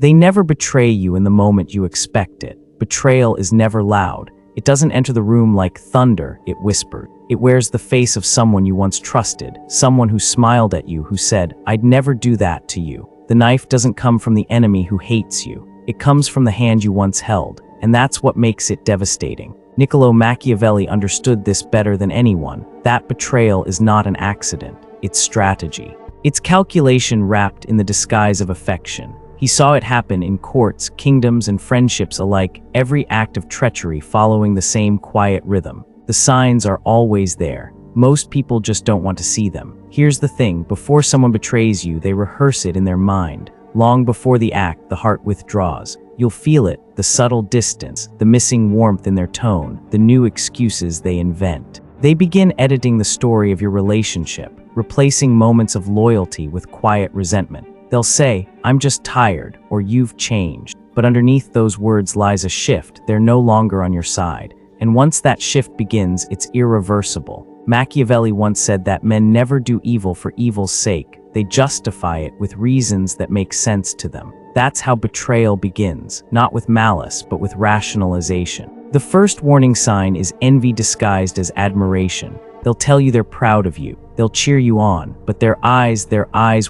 They never betray you in the moment you expect it. Betrayal is never loud. It doesn't enter the room like thunder, it whispers. It wears the face of someone you once trusted, someone who smiled at you, who said, "I'd never do that to you." The knife doesn't come from the enemy who hates you. It comes from the hand you once held, and that's what makes it devastating. Niccolo Machiavelli understood this better than anyone. That betrayal is not an accident, it's strategy. It's calculation wrapped in the disguise of affection. He saw it happen in courts, kingdoms, and friendships alike, every act of treachery following the same quiet rhythm. The signs are always there. Most people just don't want to see them. Here's the thing, before someone betrays you, they rehearse it in their mind. Long before the act, the heart withdraws. You'll feel it, the subtle distance, the missing warmth in their tone, the new excuses they invent. They begin editing the story of your relationship, replacing moments of loyalty with quiet resentment. They'll say, "I'm just tired," or "You've changed." But underneath those words lies a shift. They're no longer on your side. And once that shift begins, it's irreversible. Machiavelli once said that men never do evil for evil's sake. They justify it with reasons that make sense to them. That's how betrayal begins, not with malice, but with rationalization. The first warning sign is envy disguised as admiration. They'll tell you they're proud of you. They'll cheer you on, but their eyes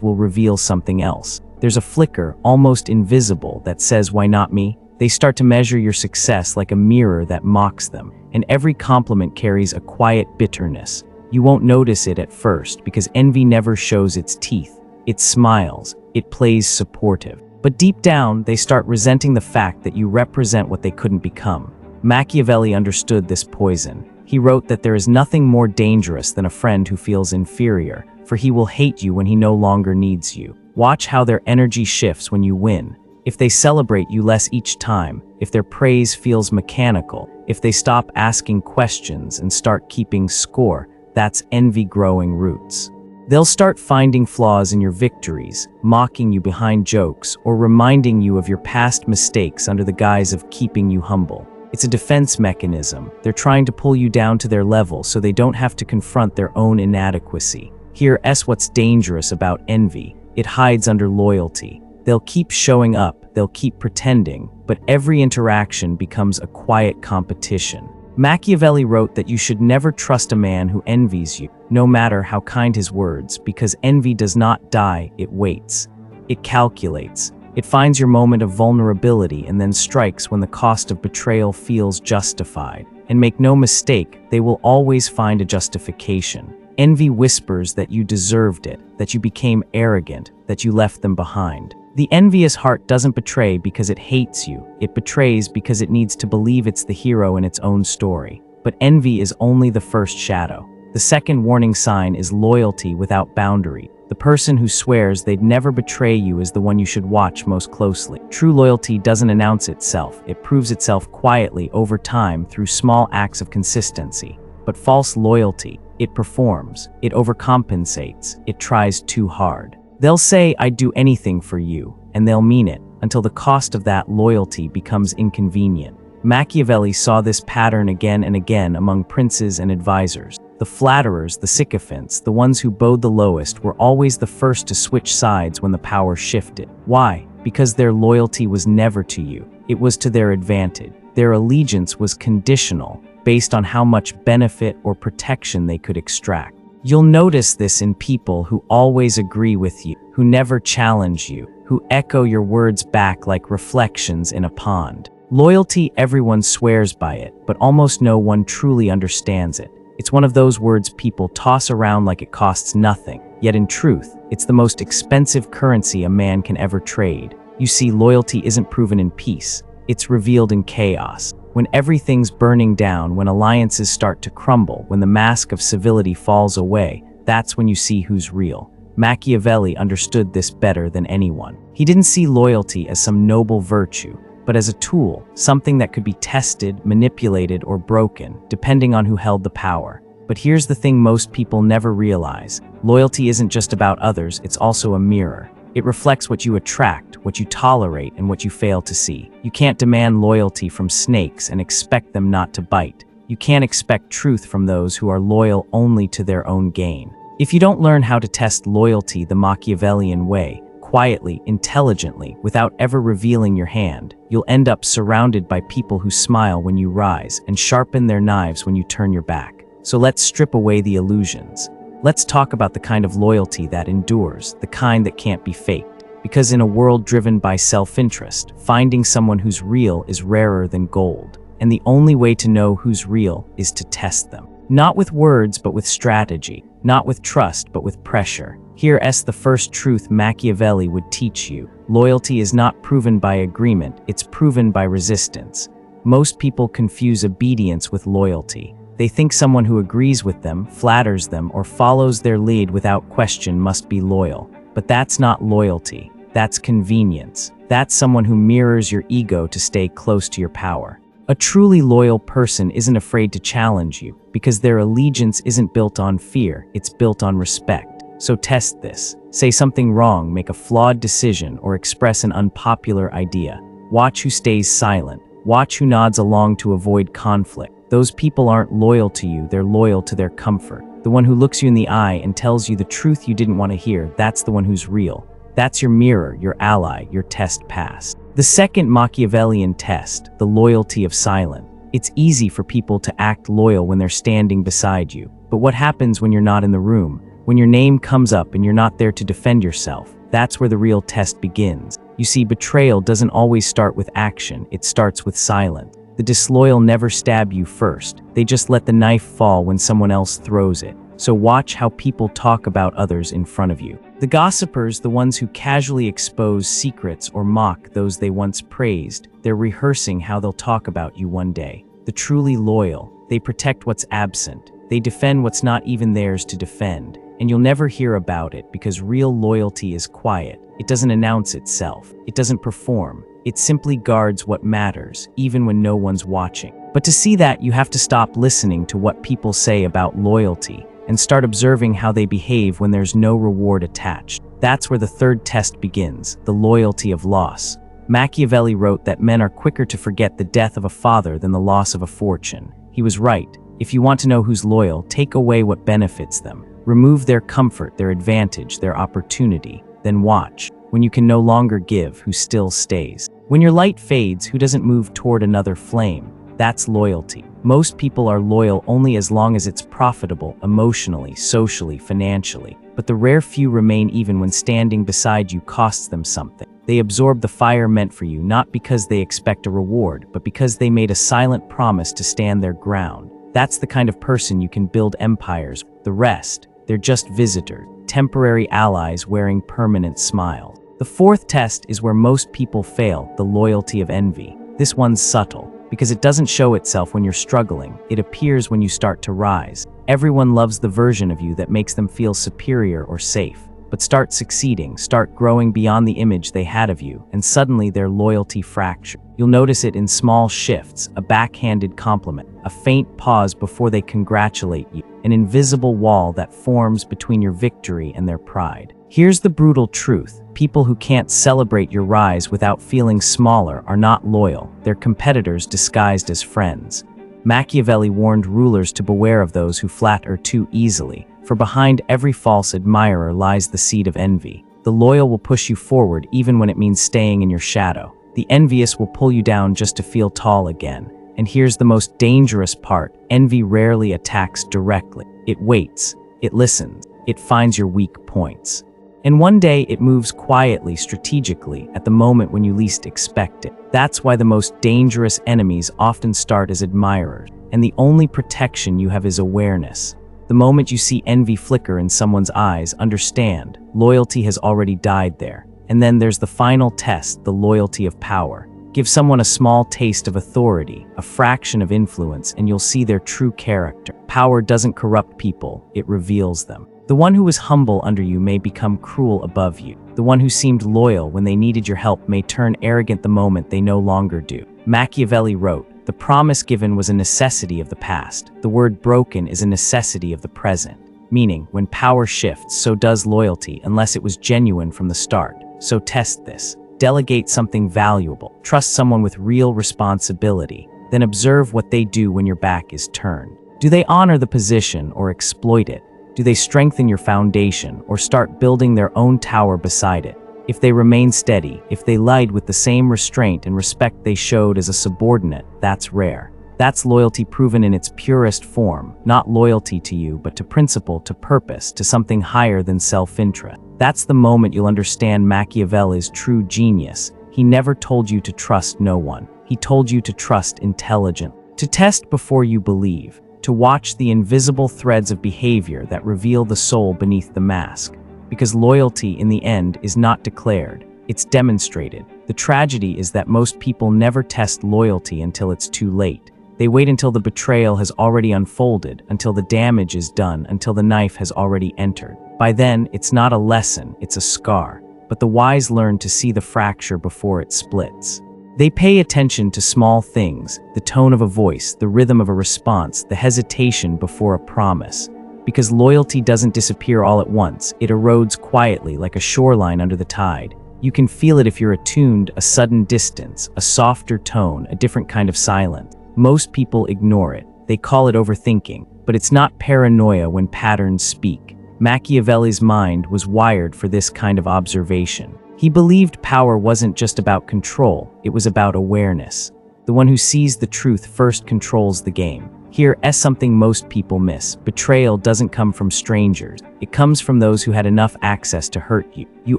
will reveal something else. There's a flicker, almost invisible, that says, "Why not me?" They start to measure your success like a mirror that mocks them, and every compliment carries a quiet bitterness. You won't notice it at first because envy never shows its teeth. It smiles, it plays supportive. But deep down, they start resenting the fact that you represent what they couldn't become. Machiavelli understood this poison. He wrote that there is nothing more dangerous than a friend who feels inferior, for he will hate you when he no longer needs you. Watch how their energy shifts when you win. If they celebrate you less each time, if their praise feels mechanical, if they stop asking questions and start keeping score, that's envy growing roots. They'll start finding flaws in your victories, mocking you behind jokes, or reminding you of your past mistakes under the guise of keeping you humble. It's a defense mechanism. They're trying to pull you down to their level so they don't have to confront their own inadequacy. Here's what's dangerous about envy. It hides under loyalty. They'll keep showing up, they'll keep pretending, but every interaction becomes a quiet competition. Machiavelli wrote that you should never trust a man who envies you, no matter how kind his words, because envy does not die, it waits. It calculates. It finds your moment of vulnerability and then strikes when the cost of betrayal feels justified. And make no mistake, they will always find a justification. Envy whispers that you deserved it, that you became arrogant, that you left them behind. The envious heart doesn't betray because it hates you. It betrays because it needs to believe it's the hero in its own story. But envy is only the first shadow. The second warning sign is loyalty without boundary. The person who swears they'd never betray you is the one you should watch most closely. True loyalty doesn't announce itself. It proves itself quietly over time through small acts of consistency. But false loyalty, it performs, it overcompensates, it tries too hard. They'll say, "I'd do anything for you," and they'll mean it, until the cost of that loyalty becomes inconvenient. Machiavelli saw this pattern again and again among princes and advisors. The flatterers, the sycophants, the ones who bowed the lowest were always the first to switch sides when the power shifted. Why? Because their loyalty was never to you. It was to their advantage. Their allegiance was conditional, based on how much benefit or protection they could extract. You'll notice this in people who always agree with you, who never challenge you, who echo your words back like reflections in a pond. Loyalty, everyone swears by it, but almost no one truly understands it. It's one of those words people toss around like it costs nothing, yet in truth, it's the most expensive currency a man can ever trade. You see, loyalty isn't proven in peace, it's revealed in chaos. When everything's burning down, when alliances start to crumble, when the mask of civility falls away, that's when you see who's real. Machiavelli understood this better than anyone. He didn't see loyalty as some noble virtue, but as a tool, something that could be tested, manipulated, or broken, depending on who held the power. But here's the thing most people never realize. Loyalty isn't just about others, it's also a mirror. It reflects what you attract, what you tolerate, and what you fail to see. You can't demand loyalty from snakes and expect them not to bite. You can't expect truth from those who are loyal only to their own gain. If you don't learn how to test loyalty the Machiavellian way, quietly, intelligently, without ever revealing your hand, you'll end up surrounded by people who smile when you rise and sharpen their knives when you turn your back. So let's strip away the illusions. Let's talk about the kind of loyalty that endures, the kind that can't be faked. Because in a world driven by self-interest, finding someone who's real is rarer than gold. And the only way to know who's real is to test them. Not with words, but with strategy. Not with trust, but with pressure. Here's the first truth Machiavelli would teach you. Loyalty is not proven by agreement, it's proven by resistance. Most people confuse obedience with loyalty. They think someone who agrees with them, flatters them, or follows their lead without question must be loyal. But that's not loyalty. That's convenience. That's someone who mirrors your ego to stay close to your power. A truly loyal person isn't afraid to challenge you, because their allegiance isn't built on fear, it's built on respect. So test this. Say something wrong, make a flawed decision, or express an unpopular idea. Watch who stays silent. Watch who nods along to avoid conflict. Those people aren't loyal to you, they're loyal to their comfort. The one who looks you in the eye and tells you the truth you didn't want to hear, that's the one who's real. That's your mirror, your ally, your test passed. The second Machiavellian test, the loyalty of silence. It's easy for people to act loyal when they're standing beside you. But what happens when you're not in the room? When your name comes up and you're not there to defend yourself? That's where the real test begins. You see, betrayal doesn't always start with action, it starts with silence. The disloyal never stab you first. They just let the knife fall when someone else throws it. So watch how people talk about others in front of you. The gossipers, the ones who casually expose secrets or mock those they once praised, they're rehearsing how they'll talk about you one day. The truly loyal, they protect what's absent. They defend what's not even theirs to defend. And you'll never hear about it because real loyalty is quiet. It doesn't announce itself. It doesn't perform. It simply guards what matters, even when no one's watching. But to see that, you have to stop listening to what people say about loyalty and start observing how they behave when there's no reward attached. That's where the third test begins, the loyalty of loss. Machiavelli wrote that men are quicker to forget the death of a father than the loss of a fortune. He was right. If you want to know who's loyal, take away what benefits them. Remove their comfort, their advantage, their opportunity. Then watch. When you can no longer give, who still stays. When your light fades, who doesn't move toward another flame? That's loyalty. Most people are loyal only as long as it's profitable, emotionally, socially, financially. But the rare few remain even when standing beside you costs them something. They absorb the fire meant for you, not because they expect a reward, but because they made a silent promise to stand their ground. That's the kind of person you can build empires. The rest, they're just visitors, temporary allies wearing permanent smiles. The fourth test is where most people fail, the loyalty of envy. This one's subtle, because it doesn't show itself when you're struggling. It appears when you start to rise. Everyone loves the version of you that makes them feel superior or safe. But start succeeding, start growing beyond the image they had of you, and suddenly their loyalty fractures. You'll notice it in small shifts, a backhanded compliment, a faint pause before they congratulate you, an invisible wall that forms between your victory and their pride. Here's the brutal truth. People who can't celebrate your rise without feeling smaller are not loyal. They're competitors disguised as friends. Machiavelli warned rulers to beware of those who flatter too easily, for behind every false admirer lies the seed of envy. The loyal will push you forward even when it means staying in your shadow. The envious will pull you down just to feel tall again. And here's the most dangerous part. Envy rarely attacks directly. It waits, it listens, it finds your weak points. And one day it moves quietly, strategically, at the moment when you least expect it. That's why the most dangerous enemies often start as admirers. And the only protection you have is awareness. The moment you see envy flicker in someone's eyes, understand, loyalty has already died there. And then there's the final test, the loyalty of power. Give someone a small taste of authority, a fraction of influence, and you'll see their true character. Power doesn't corrupt people, it reveals them. The one who was humble under you may become cruel above you. The one who seemed loyal when they needed your help may turn arrogant the moment they no longer do. Machiavelli wrote, "The promise given was a necessity of the past. The word broken is a necessity of the present." Meaning, when power shifts, so does loyalty, unless it was genuine from the start. So test this. Delegate something valuable. Trust someone with real responsibility. Then observe what they do when your back is turned. Do they honor the position or exploit it? Do they strengthen your foundation or start building their own tower beside it? If they remain steady, if they lied with the same restraint and respect they showed as a subordinate, that's rare. That's loyalty proven in its purest form, not loyalty to you, but to principle, to purpose, to something higher than self-interest. That's the moment you'll understand Machiavelli's true genius. He never told you to trust no one. He told you to trust intelligently, to test before you believe, to watch the invisible threads of behavior that reveal the soul beneath the mask. Because loyalty, in the end, is not declared, it's demonstrated. The tragedy is that most people never test loyalty until it's too late. They wait until the betrayal has already unfolded, until the damage is done, until the knife has already entered. By then, it's not a lesson, it's a scar. But the wise learn to see the fracture before it splits. They pay attention to small things, the tone of a voice, the rhythm of a response, the hesitation before a promise. Because loyalty doesn't disappear all at once, it erodes quietly like a shoreline under the tide. You can feel it if you're attuned, a sudden distance, a softer tone, a different kind of silence. Most people ignore it. They call it overthinking, but it's not paranoia when patterns speak. Machiavelli's mind was wired for this kind of observation. He believed power wasn't just about control, it was about awareness. The one who sees the truth first controls the game. Here's something most people miss. Betrayal doesn't come from strangers. It comes from those who had enough access to hurt you. You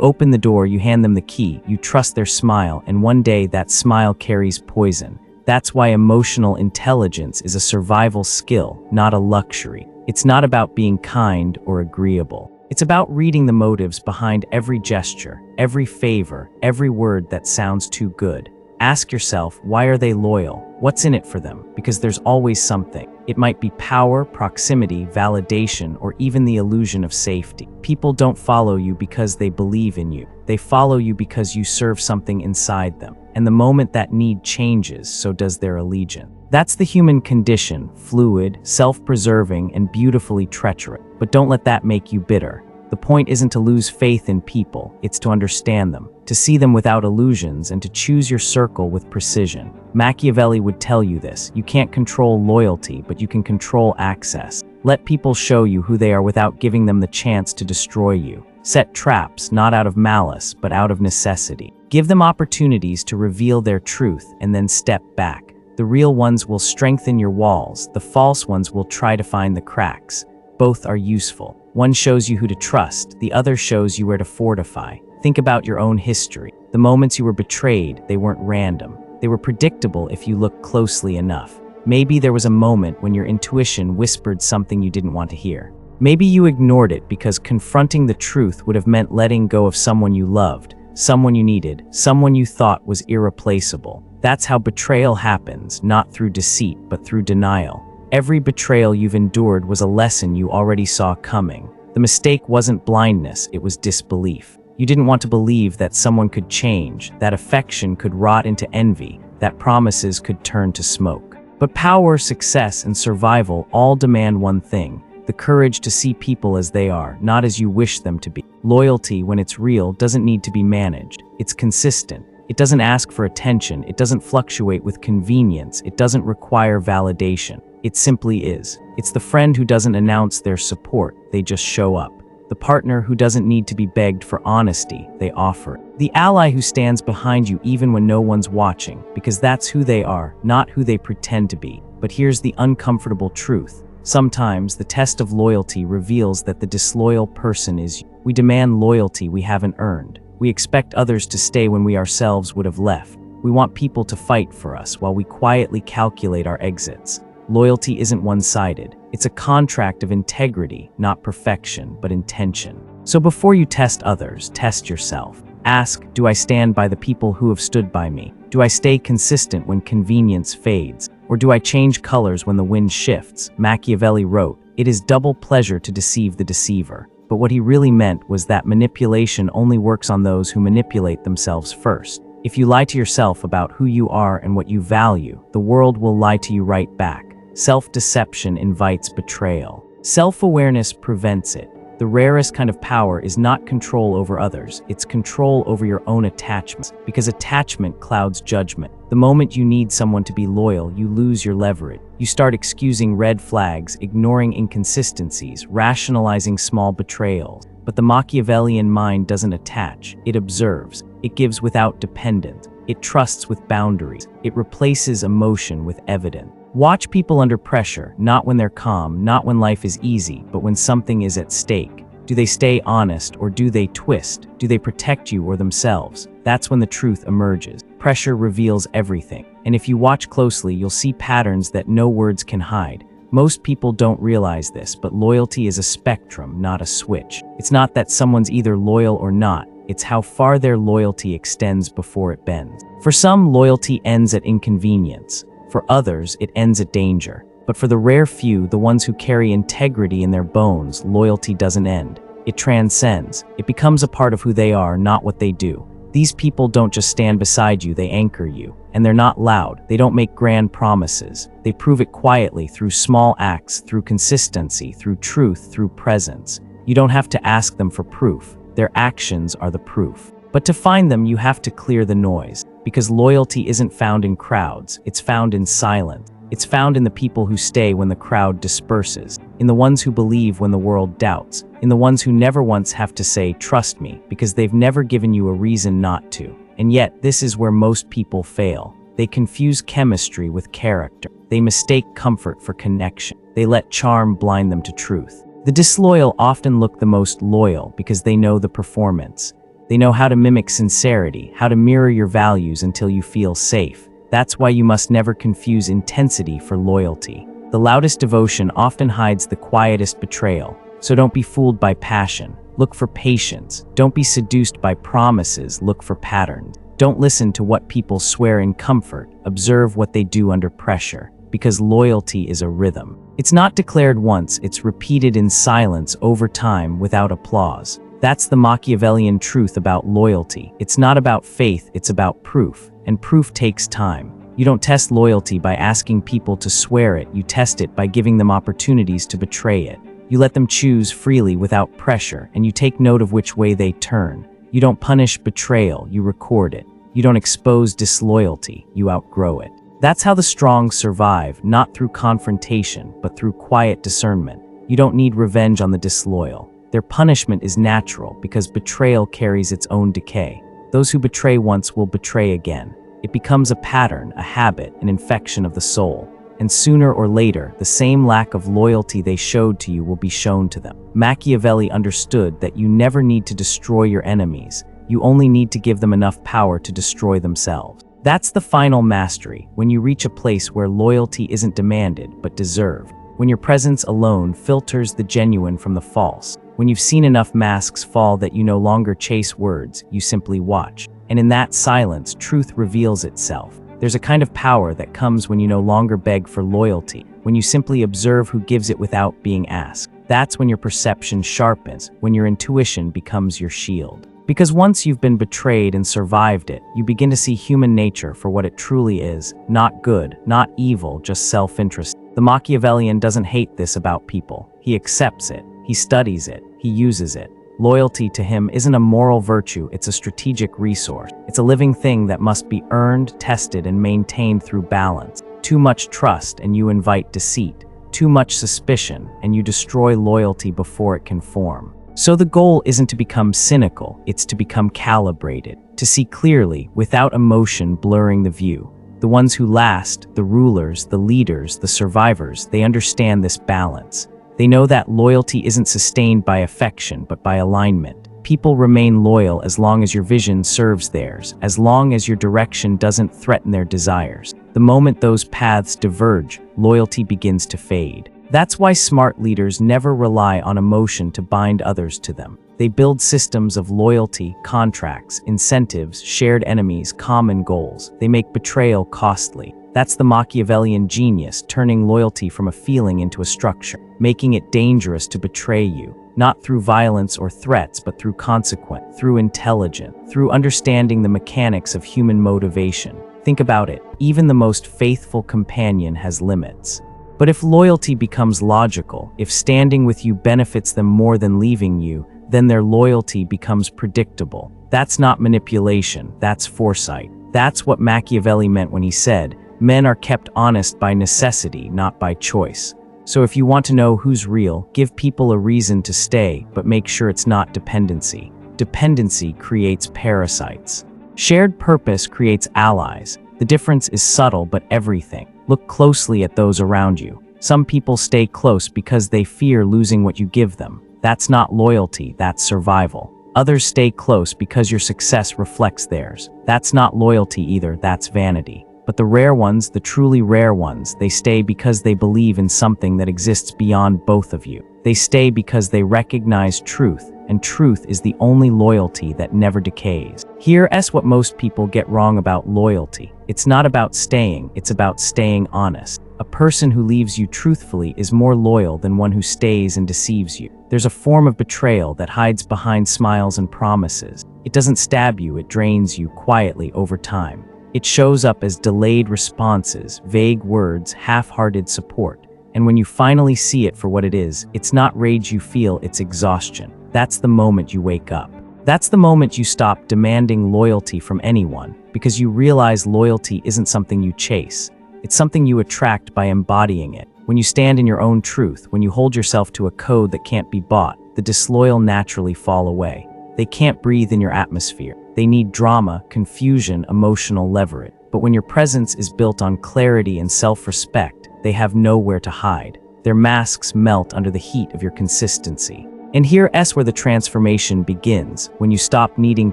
open the door, you hand them the key, you trust their smile, and one day that smile carries poison. That's why emotional intelligence is a survival skill, not a luxury. It's not about being kind or agreeable. It's about reading the motives behind every gesture, every favor, every word that sounds too good. Ask yourself, why are they loyal? What's in it for them? Because there's always something. It might be power, proximity, validation, or even the illusion of safety. People don't follow you because they believe in you. They follow you because you serve something inside them. And the moment that need changes, so does their allegiance. That's the human condition, fluid, self-preserving, and beautifully treacherous. But don't let that make you bitter. The point isn't to lose faith in people, it's to understand them, to see them without illusions, and to choose your circle with precision. Machiavelli would tell you this: you can't control loyalty, but you can control access. Let people show you who they are without giving them the chance to destroy you. Set traps, not out of malice, but out of necessity. Give them opportunities to reveal their truth, and then step back. The real ones will strengthen your walls, the false ones will try to find the cracks. Both are useful. One shows you who to trust, the other shows you where to fortify. Think about your own history. The moments you were betrayed, they weren't random. They were predictable if you looked closely enough. Maybe there was a moment when your intuition whispered something you didn't want to hear. Maybe you ignored it because confronting the truth would have meant letting go of someone you loved, someone you needed, someone you thought was irreplaceable. That's how betrayal happens, not through deceit, but through denial. Every betrayal you've endured was a lesson you already saw coming. The mistake wasn't blindness, it was disbelief. You didn't want to believe that someone could change, that affection could rot into envy, that promises could turn to smoke. But power, success, and survival all demand one thing: the courage to see people as they are, not as you wish them to be. Loyalty, when it's real, doesn't need to be managed. It's consistent. It doesn't ask for attention. It doesn't fluctuate with convenience. It doesn't require validation. It simply is. It's the friend who doesn't announce their support, they just show up. The partner who doesn't need to be begged for honesty, they offer it. The ally who stands behind you even when no one's watching, because that's who they are, not who they pretend to be. But here's the uncomfortable truth. Sometimes the test of loyalty reveals that the disloyal person is you. We demand loyalty we haven't earned. We expect others to stay when we ourselves would have left. We want people to fight for us while we quietly calculate our exits. Loyalty isn't one-sided. It's a contract of integrity, not perfection, but intention. So before you test others, test yourself. Ask, do I stand by the people who have stood by me? Do I stay consistent when convenience fades? Or do I change colors when the wind shifts? Machiavelli wrote, "It is double pleasure to deceive the deceiver." But what he really meant was that manipulation only works on those who manipulate themselves first. If you lie to yourself about who you are and what you value, the world will lie to you right back. Self-deception invites betrayal. Self-awareness prevents it. The rarest kind of power is not control over others, it's control over your own attachments, because attachment clouds judgment. The moment you need someone to be loyal, you lose your leverage. You start excusing red flags, ignoring inconsistencies, rationalizing small betrayals. But the Machiavellian mind doesn't attach, it observes, it gives without dependence, it trusts with boundaries, it replaces emotion with evidence. Watch people under pressure, not when they're calm, not when life is easy, but when something is at stake. Do they stay honest or do they twist? Do they protect you or themselves? That's when the truth emerges. Pressure reveals everything. And if you watch closely, you'll see patterns that no words can hide. Most people don't realize this, but loyalty is a spectrum, not a switch. It's not that someone's either loyal or not. It's how far their loyalty extends before it bends. For some, loyalty ends at inconvenience. For others, it ends at danger. But for the rare few, the ones who carry integrity in their bones, loyalty doesn't end. It transcends. It becomes a part of who they are, not what they do. These people don't just stand beside you, they anchor you. And they're not loud. They don't make grand promises. They prove it quietly through small acts, through consistency, through truth, through presence. You don't have to ask them for proof. Their actions are the proof. But to find them, you have to clear the noise. Because loyalty isn't found in crowds, it's found in silence. It's found in the people who stay when the crowd disperses, in the ones who believe when the world doubts, in the ones who never once have to say, "Trust me," because they've never given you a reason not to. And yet, this is where most people fail. They confuse chemistry with character. They mistake comfort for connection. They let charm blind them to truth. The disloyal often look the most loyal because they know the performance. They know how to mimic sincerity, how to mirror your values until you feel safe. That's why you must never confuse intensity for loyalty. The loudest devotion often hides the quietest betrayal. So don't be fooled by passion. Look for patience. Don't be seduced by promises. Look for patterns. Don't listen to what people swear in comfort. Observe what they do under pressure. Because loyalty is a rhythm. It's not declared once, it's repeated in silence over time without applause. That's the Machiavellian truth about loyalty. It's not about faith, it's about proof. And proof takes time. You don't test loyalty by asking people to swear it, you test it by giving them opportunities to betray it. You let them choose freely without pressure, and you take note of which way they turn. You don't punish betrayal, you record it. You don't expose disloyalty, you outgrow it. That's how the strong survive, not through confrontation, but through quiet discernment. You don't need revenge on the disloyal. Their punishment is natural because betrayal carries its own decay. Those who betray once will betray again. It becomes a pattern, a habit, an infection of the soul. And sooner or later, the same lack of loyalty they showed to you will be shown to them. Machiavelli understood that you never need to destroy your enemies. You only need to give them enough power to destroy themselves. That's the final mastery, when you reach a place where loyalty isn't demanded, but deserved. When your presence alone filters the genuine from the false. When you've seen enough masks fall that you no longer chase words, you simply watch. And in that silence, truth reveals itself. There's a kind of power that comes when you no longer beg for loyalty, when you simply observe who gives it without being asked. That's when your perception sharpens, when your intuition becomes your shield. Because once you've been betrayed and survived it, you begin to see human nature for what it truly is. Not good, not evil, just self-interest. The Machiavellian doesn't hate this about people. He accepts it. He studies it. He uses it. Loyalty to him isn't a moral virtue, it's a strategic resource. It's a living thing that must be earned, tested, and maintained through balance. Too much trust and you invite deceit. Too much suspicion and you destroy loyalty before it can form. So the goal isn't to become cynical, it's to become calibrated, to see clearly without emotion blurring the view. The ones who last, the rulers, the leaders, the survivors, they understand this balance. They know that loyalty isn't sustained by affection, but by alignment. People remain loyal as long as your vision serves theirs, as long as your direction doesn't threaten their desires. The moment those paths diverge, loyalty begins to fade. That's why smart leaders never rely on emotion to bind others to them. They build systems of loyalty, contracts, incentives, shared enemies, common goals. They make betrayal costly. That's the Machiavellian genius, turning loyalty from a feeling into a structure, making it dangerous to betray you, not through violence or threats, but through consequence, through intelligence, through understanding the mechanics of human motivation. Think about it, even the most faithful companion has limits. But if loyalty becomes logical, if standing with you benefits them more than leaving you, then their loyalty becomes predictable. That's not manipulation, that's foresight. That's what Machiavelli meant when he said, "Men are kept honest by necessity, not by choice." So if you want to know who's real, give people a reason to stay, but make sure it's not dependency. Dependency creates parasites. Shared purpose creates allies. The difference is subtle but everything. Look closely at those around you. Some people stay close because they fear losing what you give them. That's not loyalty, that's survival. Others stay close because your success reflects theirs. That's not loyalty either, that's vanity. But the rare ones, the truly rare ones, they stay because they believe in something that exists beyond both of you. They stay because they recognize truth, and truth is the only loyalty that never decays. Here's what most people get wrong about loyalty. It's not about staying, it's about staying honest. A person who leaves you truthfully is more loyal than one who stays and deceives you. There's a form of betrayal that hides behind smiles and promises. It doesn't stab you, it drains you quietly over time. It shows up as delayed responses, vague words, half-hearted support. And when you finally see it for what it is, it's not rage you feel, it's exhaustion. That's the moment you wake up. That's the moment you stop demanding loyalty from anyone, because you realize loyalty isn't something you chase. It's something you attract by embodying it. When you stand in your own truth, when you hold yourself to a code that can't be bought, the disloyal naturally fall away. They can't breathe in your atmosphere. They need drama, confusion, emotional leverage. But when your presence is built on clarity and self-respect, they have nowhere to hide. Their masks melt under the heat of your consistency. And here's where the transformation begins, when you stop needing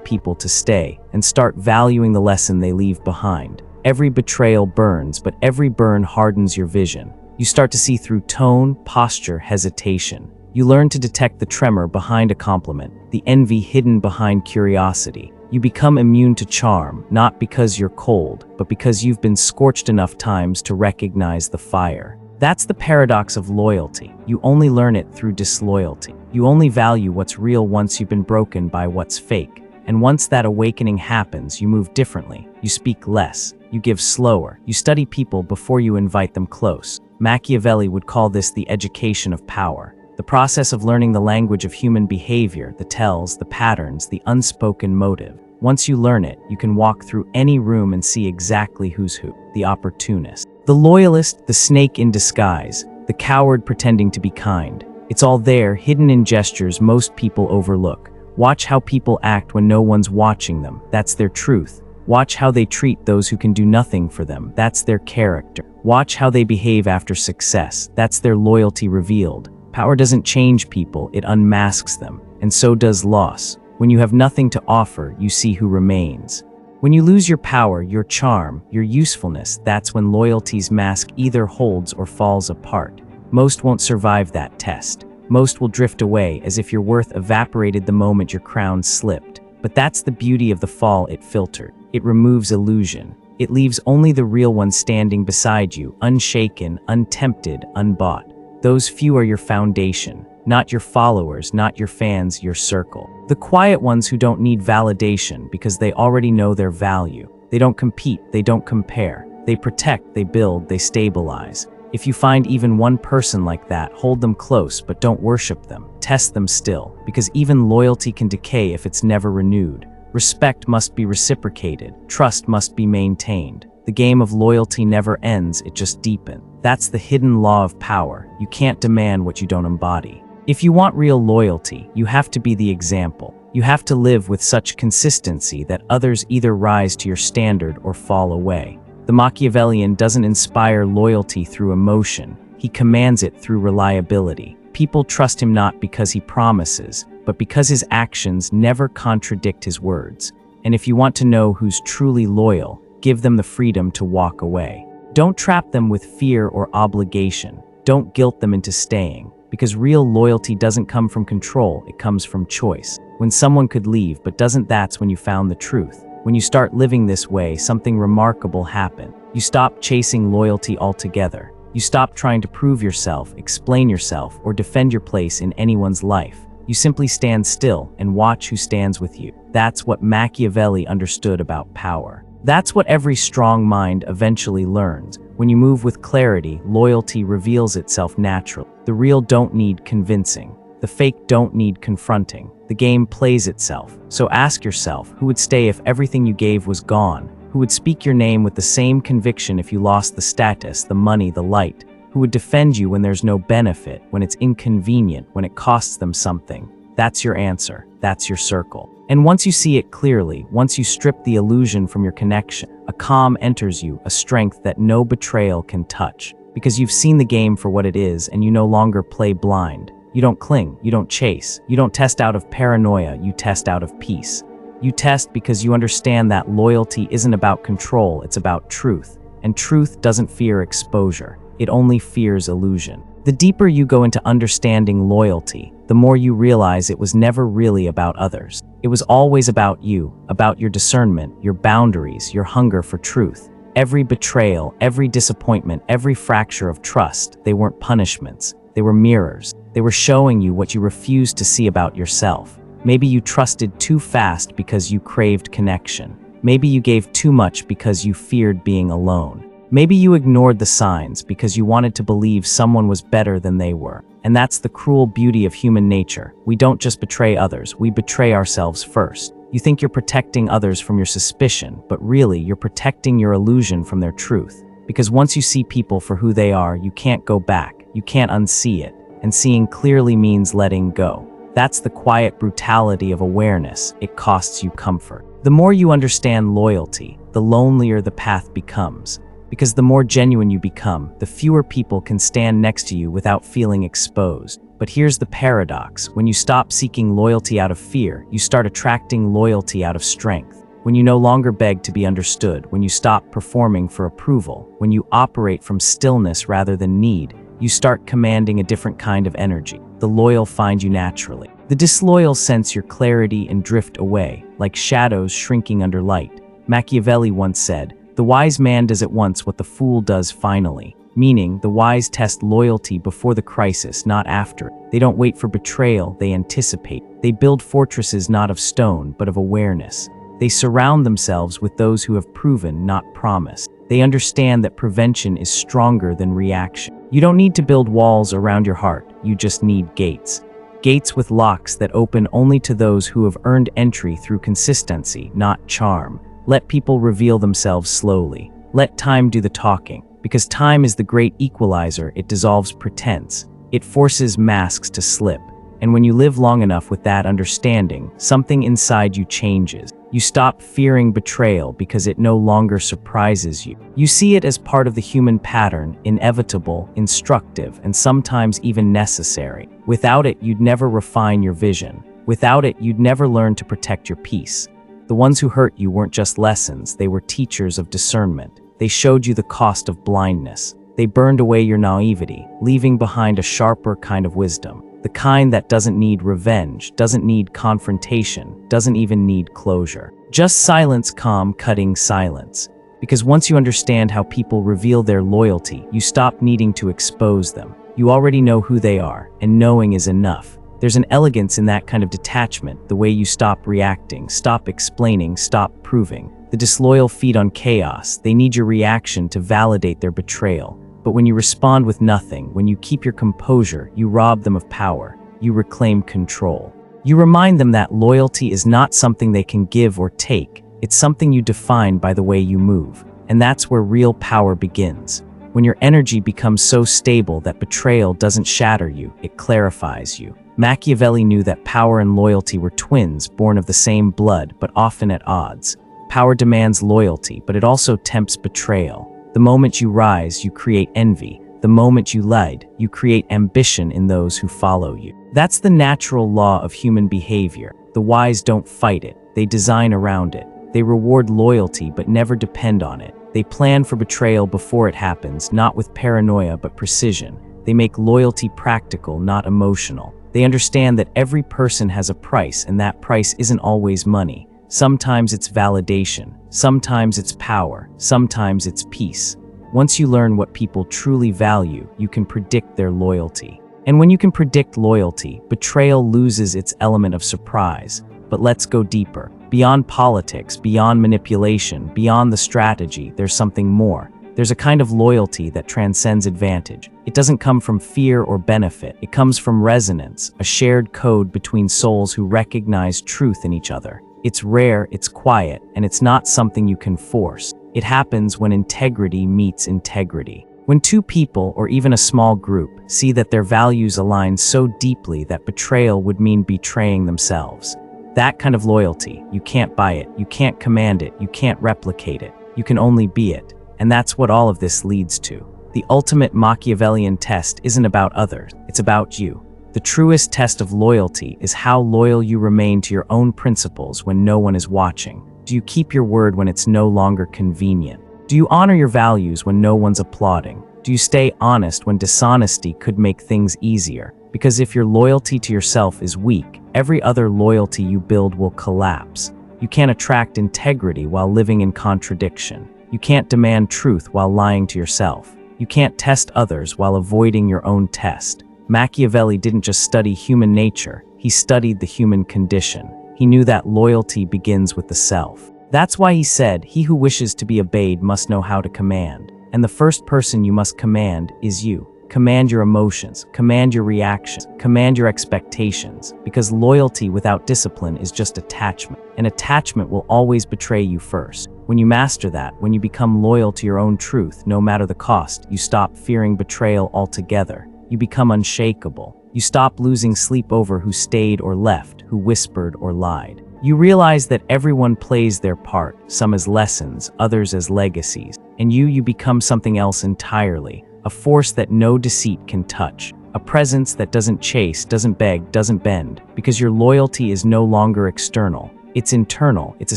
people to stay and start valuing the lesson they leave behind. Every betrayal burns, but every burn hardens your vision. You start to see through tone, posture, hesitation. You learn to detect the tremor behind a compliment, the envy hidden behind curiosity. You become immune to charm, not because you're cold, but because you've been scorched enough times to recognize the fire. That's the paradox of loyalty. You only learn it through disloyalty. You only value what's real once you've been broken by what's fake. And once that awakening happens, you move differently. You speak less. You give slower. You study people before you invite them close. Machiavelli would call this the education of power. The process of learning the language of human behavior, the tells, the patterns, the unspoken motive. Once you learn it, you can walk through any room and see exactly who's who. The opportunist, the loyalist, the snake in disguise, the coward pretending to be kind. It's all there, hidden in gestures most people overlook. Watch how people act when no one's watching them. That's their truth. Watch how they treat those who can do nothing for them. That's their character. Watch how they behave after success. That's their loyalty revealed. Power doesn't change people, it unmasks them. And so does loss. When you have nothing to offer, you see who remains. When you lose your power, your charm, your usefulness, that's when loyalty's mask either holds or falls apart. Most won't survive that test. Most will drift away as if your worth evaporated the moment your crown slipped. But that's the beauty of the fall it filtered. It removes illusion. It leaves only the real one standing beside you, unshaken, untempted, unbought. Those few are your foundation, not your followers, not your fans, your circle. The quiet ones who don't need validation because they already know their value. They don't compete, they don't compare. They protect, they build, they stabilize. If you find even one person like that, hold them close, but don't worship them. Test them still, because even loyalty can decay if it's never renewed. Respect must be reciprocated. Trust must be maintained. The game of loyalty never ends, it just deepens. That's the hidden law of power. You can't demand what you don't embody. If you want real loyalty, you have to be the example. You have to live with such consistency that others either rise to your standard or fall away. The Machiavellian doesn't inspire loyalty through emotion. He commands it through reliability. People trust him not because he promises, but because his actions never contradict his words. And if you want to know who's truly loyal, give them the freedom to walk away. Don't trap them with fear or obligation. Don't guilt them into staying, because real loyalty doesn't come from control, it comes from choice. When someone could leave, but doesn't, that's when you found the truth. When you start living this way, something remarkable happens. You stop chasing loyalty altogether. You stop trying to prove yourself, explain yourself, or defend your place in anyone's life. You simply stand still and watch who stands with you. That's what Machiavelli understood about power. That's what every strong mind eventually learns. When you move with clarity, loyalty reveals itself naturally. The real don't need convincing. The fake don't need confronting. The game plays itself. So ask yourself, who would stay if everything you gave was gone? Who would speak your name with the same conviction if you lost the status, the money, the light? who would defend you when there's no benefit, when it's inconvenient, when it costs them something. That's your answer. That's your circle. And once you see it clearly, once you strip the illusion from your connection, a calm enters you, a strength that no betrayal can touch. Because you've seen the game for what it is and you no longer play blind. You don't cling, you don't chase, you don't test out of paranoia, you test out of peace. You test because you understand that loyalty isn't about control, it's about truth. And truth doesn't fear exposure, it only fears illusion. The deeper you go into understanding loyalty, the more you realize it was never really about others. It was always about you, about your discernment, your boundaries, your hunger for truth. Every betrayal, every disappointment, every fracture of trust, they weren't punishments, they were mirrors. They were showing you what you refused to see about yourself. Maybe you trusted too fast because you craved connection. Maybe you gave too much because you feared being alone. Maybe you ignored the signs because you wanted to believe someone was better than they were. And that's the cruel beauty of human nature. We don't just betray others, we betray ourselves first. You think you're protecting others from your suspicion, but really you're protecting your illusion from their truth. Because once you see people for who they are, you can't go back, you can't unsee it. And seeing clearly means letting go. That's the quiet brutality of awareness. It costs you comfort. The more you understand loyalty, the lonelier the path becomes. Because the more genuine you become, the fewer people can stand next to you without feeling exposed. But here's the paradox. When you stop seeking loyalty out of fear, you start attracting loyalty out of strength. When you no longer beg to be understood, when you stop performing for approval, when you operate from stillness rather than need, you start commanding a different kind of energy. The loyal find you naturally. The disloyal sense your clarity and drift away, like shadows shrinking under light. Machiavelli once said, "The wise man does at once what the fool does finally." Meaning, the wise test loyalty before the crisis, not after it. They don't wait for betrayal, they anticipate. They build fortresses not of stone, but of awareness. They surround themselves with those who have proven, not promised. They understand that prevention is stronger than reaction. You don't need to build walls around your heart, you just need gates. Gates with locks that open only to those who have earned entry through consistency, not charm. Let people reveal themselves slowly. Let time do the talking. Because time is the great equalizer, it dissolves pretense. It forces masks to slip. And when you live long enough with that understanding, something inside you changes. You stop fearing betrayal because it no longer surprises you. You see it as part of the human pattern, inevitable, instructive, and sometimes even necessary. Without it, you'd never refine your vision. Without it, you'd never learn to protect your peace. The ones who hurt you weren't just lessons, they were teachers of discernment. They showed you the cost of blindness. They burned away your naivety, leaving behind a sharper kind of wisdom. The kind that doesn't need revenge, doesn't need confrontation, doesn't even need closure. Just silence, calm, cutting silence. Because once you understand how people reveal their loyalty, you stop needing to expose them. You already know who they are, and knowing is enough. There's an elegance in that kind of detachment, the way you stop reacting, stop explaining, stop proving. The disloyal feed on chaos. They need your reaction to validate their betrayal. But when you respond with nothing, when you keep your composure, you rob them of power. You reclaim control. You remind them that loyalty is not something they can give or take. It's something you define by the way you move. And that's where real power begins. When your energy becomes so stable that betrayal doesn't shatter you, it clarifies you. Machiavelli knew that power and loyalty were twins, born of the same blood, but often at odds. Power demands loyalty, but it also tempts betrayal. The moment you rise, you create envy. The moment you lead, you create ambition in those who follow you. That's the natural law of human behavior. The wise don't fight it, they design around it. They reward loyalty but never depend on it. They plan for betrayal before it happens, not with paranoia but precision. They make loyalty practical, not emotional. They understand that every person has a price, and that price isn't always money. Sometimes it's validation, sometimes it's power, sometimes it's peace. Once you learn what people truly value, you can predict their loyalty. And when you can predict loyalty, betrayal loses its element of surprise. But let's go deeper. Beyond politics, beyond manipulation, beyond the strategy, there's something more. There's a kind of loyalty that transcends advantage. It doesn't come from fear or benefit. It comes from resonance, a shared code between souls who recognize truth in each other. It's rare, it's quiet, and it's not something you can force. It happens when integrity meets integrity. When two people, or even a small group, see that their values align so deeply that betrayal would mean betraying themselves. That kind of loyalty, you can't buy it, you can't command it, you can't replicate it, you can only be it. And that's what all of this leads to. The ultimate Machiavellian test isn't about others, it's about you. The truest test of loyalty is how loyal you remain to your own principles when no one is watching. Do you keep your word when it's no longer convenient? Do you honor your values when no one's applauding? Do you stay honest when dishonesty could make things easier? Because if your loyalty to yourself is weak, every other loyalty you build will collapse. You can't attract integrity while living in contradiction. You can't demand truth while lying to yourself. You can't test others while avoiding your own test. Machiavelli didn't just study human nature, he studied the human condition. He knew that loyalty begins with the self. That's why he said, "He who wishes to be obeyed must know how to command." And the first person you must command is you. Command your emotions, command your reactions, command your expectations, because loyalty without discipline is just attachment. And attachment will always betray you first. When you master that, when you become loyal to your own truth, no matter the cost, you stop fearing betrayal altogether. You become unshakable. You stop losing sleep over who stayed or left, who whispered or lied. You realize that everyone plays their part, some as lessons, others as legacies. And you become something else entirely, a force that no deceit can touch, a presence that doesn't chase, doesn't beg, doesn't bend, because your loyalty is no longer external. It's internal, it's a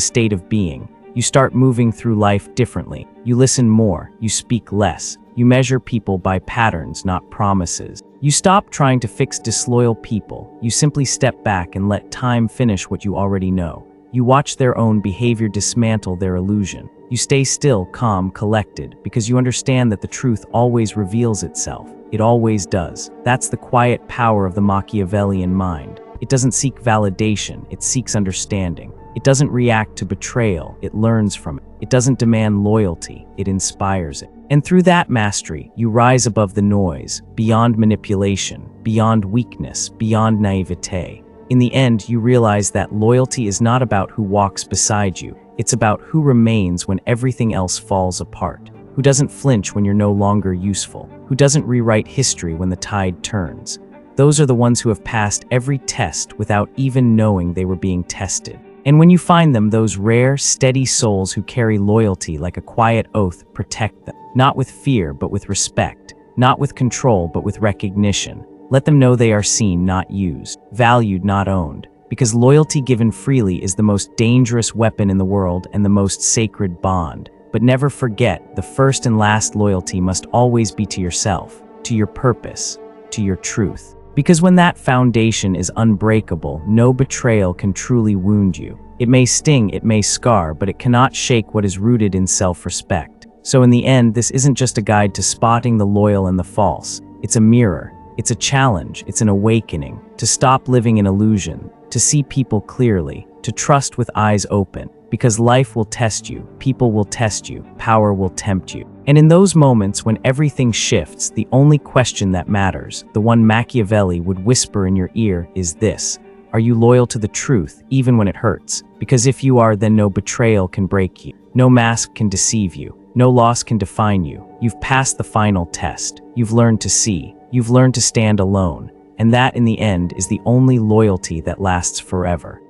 state of being. You start moving through life differently. You listen more, you speak less. You measure people by patterns, not promises. You stop trying to fix disloyal people. You simply step back and let time finish what you already know. You watch their own behavior dismantle their illusion. You stay still, calm, collected, because you understand that the truth always reveals itself. It always does. That's the quiet power of the Machiavellian mind. It doesn't seek validation, it seeks understanding. It doesn't react to betrayal, it learns from it. It doesn't demand loyalty, it inspires it. And through that mastery, you rise above the noise, beyond manipulation, beyond weakness, beyond naivete. In the end, you realize that loyalty is not about who walks beside you, it's about who remains when everything else falls apart, who doesn't flinch when you're no longer useful, who doesn't rewrite history when the tide turns. Those are the ones who have passed every test without even knowing they were being tested. And when you find them, those rare, steady souls who carry loyalty like a quiet oath, protect them. Not with fear, but with respect. Not with control, but with recognition. Let them know they are seen, not used. Valued, not owned. Because loyalty given freely is the most dangerous weapon in the world and the most sacred bond. But never forget, the first and last loyalty must always be to yourself, to your purpose, to your truth. Because when that foundation is unbreakable, no betrayal can truly wound you. It may sting, it may scar, but it cannot shake what is rooted in self-respect. So in the end, this isn't just a guide to spotting the loyal and the false. It's a mirror. It's a challenge. It's an awakening. To stop living in illusion. To see people clearly. To trust with eyes open. Because life will test you. People will test you. Power will tempt you. And in those moments when everything shifts, the only question that matters, the one Machiavelli would whisper in your ear, is this: are you loyal to the truth, even when it hurts? Because if you are, then no betrayal can break you. No mask can deceive you. No loss can define you. You've passed the final test. You've learned to see. You've learned to stand alone. And that, in the end, is the only loyalty that lasts forever.